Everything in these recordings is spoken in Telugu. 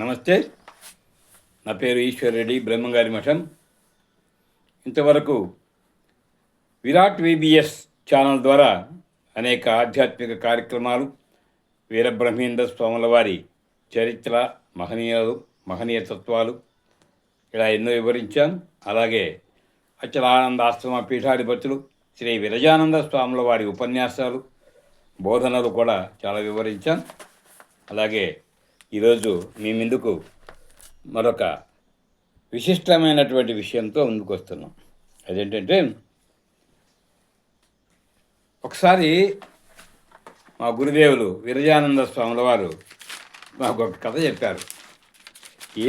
నమస్తే. నా పేరు ఈశ్వర్ రెడ్డి, బ్రహ్మంగారి మఠం. ఇంతవరకు విరాట్ విబిఎస్ ఛానల్ ద్వారా అనేక ఆధ్యాత్మిక కార్యక్రమాలు, వీరబ్రహ్మేంద్ర స్వాముల వారి చరిత్ర, మహనీయతత్వాలు ఇలా ఎన్నో వివరించాం. అలాగే అచలానంద ఆశ్రమ పీఠాధిపతులు శ్రీ విరజానంద స్వాముల వారి ఉపన్యాసాలు, బోధనలు కూడా చాలా వివరించాం. అలాగే ఈరోజు మీ ముందుకు మరొక విశిష్టమైనటువంటి విషయంతో ముందుకు వస్తున్నాం. అదేంటంటే, ఒకసారి మా గురుదేవులు విరజానంద స్వాముల వారు మాకు ఒక కథ చెప్పారు.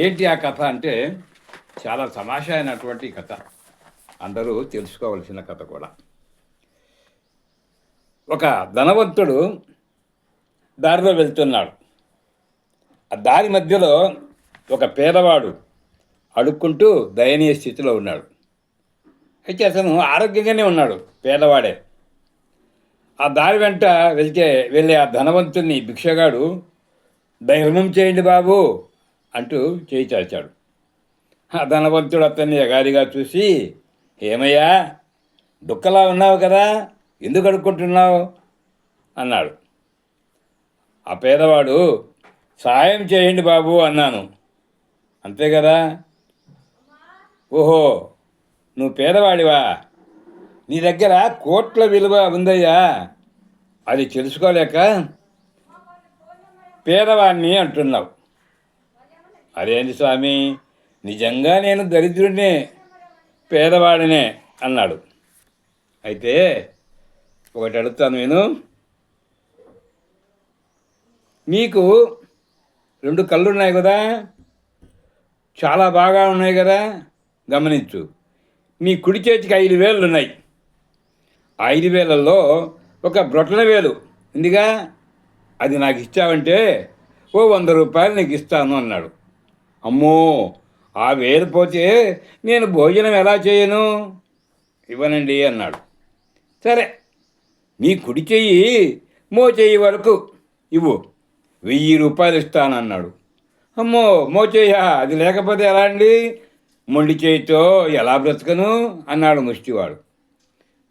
ఏంటి ఆ కథ అంటే, చాలా తమాషా అయినటువంటి కథ, అందరూ తెలుసుకోవలసిన కథ కూడా. ఒక ధనవంతుడు దారిలో వెళ్తున్నాడు. ఆ దారి మధ్యలో ఒక పేదవాడు అడుక్కుంటూ దయనీయ స్థితిలో ఉన్నాడు. అయితే అతను ఆరోగ్యంగానే ఉన్నాడు, పేదవాడే. ఆ దారి వెంట వెళ్ళే ఆ ధనవంతుని భిక్షగాడు, ధర్మం చేయండి బాబు అంటూ చేయి చాచాడు. ఆ ధనవంతుడు అతన్ని ఎగారిగా చూసి, ఏమయ్యా దుఃఖలా ఉన్నావు కదా, ఎందుకు అడుక్కుంటున్నావు అన్నాడు. ఆ పేదవాడు, సాయం చేయండి బాబు అన్నాను. అంతే కదా. ఓహో, నువ్వు పేదవాడివా, నీ దగ్గర కోట్ల విలువ ఉందయ్యా, అది తెలుసుకోలేక పేదవాడిని అంటున్నావు. అదేంటి స్వామి, నిజంగా నేను దరిద్రుడినే, పేదవాడినే అన్నాడు. అయితే ఒకటి అడుగుతాను నేను, నీకు 2 కళ్ళు ఉన్నాయి కదా, చాలా బాగా ఉన్నాయి కదా, గమనించు. నీ కుడి చేతికి 5 వేళ్ళు ఉన్నాయి. 5 వేలల్లో ఒక బ్రొటన వేలు ఉందిగా, అది నాకు ఇచ్చావంటే ఓ 100 రూపాయలు నీకు ఇస్తాను అన్నాడు. అమ్మో, ఆ వేలు పోతే నేను భోజనం ఎలా చేయను, ఇవ్వనండి అన్నాడు. సరే, నీ కుడి చెయ్యి మో చెయ్యి వరకు ఇవ్వు, 1000 రూపాయలు ఇస్తానన్నాడు. అమ్మో, మోచేయ, అది లేకపోతే ఎలా అండి, మొండి చేయితో ఎలా బ్రతకను అన్నాడు ముష్టివాడు.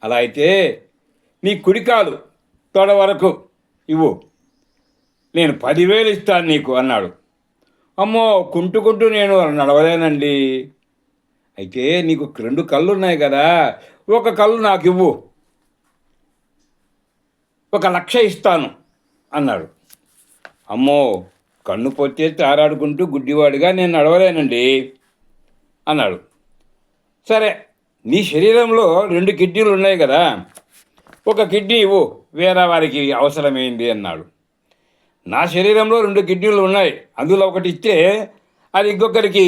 అలా అయితే నీ కుడికాలు తొడ వరకు ఇవ్వు, నేను 10,000 ఇస్తాను నీకు అన్నాడు. అమ్మో, కుంటూ నేను నడవలేనండి. అయితే నీకు 2 కళ్ళు ఉన్నాయి కదా, ఒక కళ్ళు నాకు ఇవ్వు, 1,00,000 ఇస్తాను అన్నాడు. అమ్మో, కన్ను పొచ్చే తారాడుకుంటూ గుడ్డివాడిగా నేను నడవలేనండి అన్నాడు. సరే, నీ శరీరంలో 2 కిడ్నీలు ఉన్నాయి కదా, ఒక కిడ్నీ ఇవ్వు, వేరే వారికి అవసరమైంది అన్నాడు. నా శరీరంలో 2 కిడ్నీలు ఉన్నాయి, అందులో ఒకటి ఇస్తే అది ఇంకొకరికి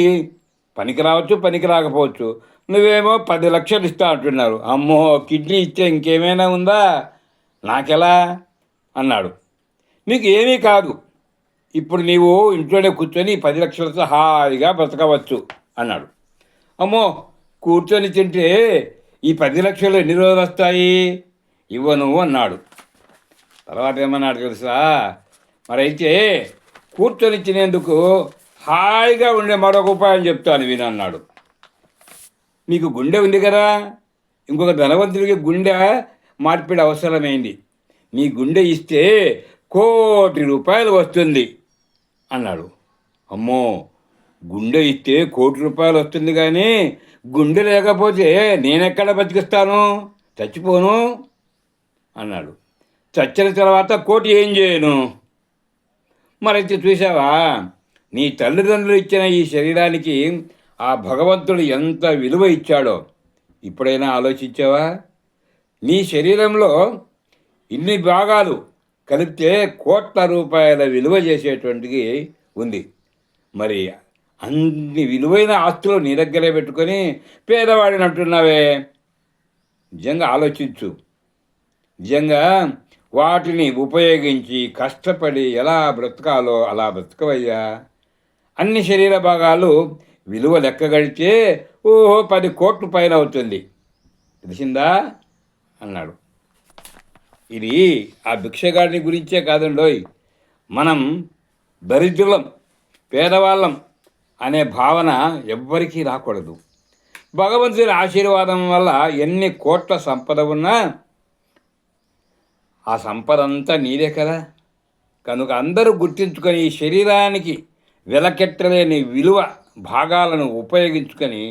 పనికి రావచ్చు, పనికి రాకపోవచ్చు. నువ్వేమో 10 లక్షలు ఇస్తా అంటున్నారు. అమ్మో, కిడ్నీ ఇస్తే ఇంకేమైనా ఉందా, నాకెలా అన్నాడు. నీకు ఏమీ కాదు, ఇప్పుడు నీవు ఇంట్లోనే కూర్చొని 10 లక్షలతో హాయిగా బ్రతకవచ్చు అన్నాడు. అమ్మో, కూర్చొని తింటే ఈ 10 లక్షలు ఎన్ని రోజులు వస్తాయి, ఇవ్వను అన్నాడు. తర్వాత ఏమన్నాడు తెలుసా, మరైతే కూర్చొని తినేందుకు హాయిగా ఉండే మరొక ఉపాయం చెప్తాను విను అన్నాడు. నీకు గుండె ఉంది కదా, ఇంకొక ధనవంతుడికి గుండె మార్పిడి అవసరమైంది, నీ గుండె ఇస్తే 1,00,00,000 రూపాయలు వస్తుంది అన్నాడు. అమ్మో, గుండె ఇస్తే 1,00,00,000 రూపాయలు వస్తుంది, కానీ గుండె లేకపోతే నేనెక్కడ బతికిస్తాను, చచ్చిపోను అన్నాడు. చచ్చిన తర్వాత 1,00,00,000 ఏం చేయను. మరైతే చూసావా, నీ తల్లిదండ్రులు ఇచ్చిన ఈ శరీరానికి ఆ భగవంతుడు ఎంత విలువ ఇచ్చాడో ఇప్పుడైనా ఆలోచించావా? నీ శరీరంలో ఇన్ని భాగాలు కలిపితే 1,00,00,000 రూపాయల విలువ చేసేటువంటిది ఉంది. మరి అన్ని విలువైన ఆస్తులు నీ దగ్గరే పెట్టుకొని పేదవాడిని అంటున్నావే, నిజంగా ఆలోచించు. నిజంగా వాటిని ఉపయోగించి కష్టపడి ఎలా బ్రతకాలో అలా బ్రతకవయ్యా. అన్ని శరీర భాగాలు విలువ లెక్కగడితే ఓహో 10 కోట్ల పైన అవుతుంది, తెలిసిందా అన్నాడు. ఇది ఆ భిక్షగాడిని గురించే కాదండోయ్, మనం దరిద్రులం, పేదవాళ్ళం అనే భావన ఎవ్వరికీ రాకూడదు. భగవంతుని ఆశీర్వాదం వల్ల ఎన్ని కోట్ల సంపద ఉన్నా ఆ సంపద అంతా నీదే కదా. కనుక అందరూ గుర్తించుకొని ఈ శరీరానికి వెలకెట్టలేని విలువ భాగాలను ఉపయోగించుకొని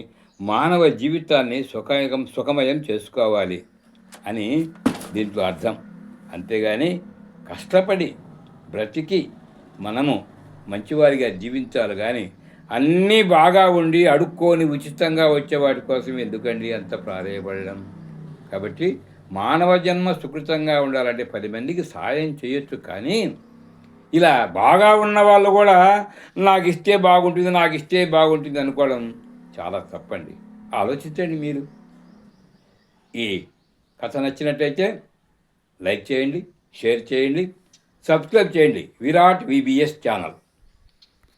మానవ జీవితాన్ని సుఖమయం చేసుకోవాలి అని దీంట్లో అర్థం. అంతేగాని కష్టపడి బ్రతికి మనము మంచివారిగా జీవించాలి కానీ అన్నీ బాగా ఉండి అడుక్కొని ఉచితంగా వచ్చే వాటి కోసం ఎందుకండి అంత ప్రాధేయపడడం. కాబట్టి మానవ జన్మ సుకృతంగా ఉండాలంటే 10 మందికి సాయం చేయొచ్చు, కానీ ఇలా బాగా ఉన్న వాళ్ళు కూడా నాకు ఇస్తే బాగుంటుంది అనుకోవడం చాలా తప్పండి. ఆలోచించండి మీరు. ఈ కథ నచ్చినట్టయితే లైక్ చేయండి, షేర్ చేయండి, సబ్స్క్రైబ్ చేయండి విరాట్ VBS ఛానల్.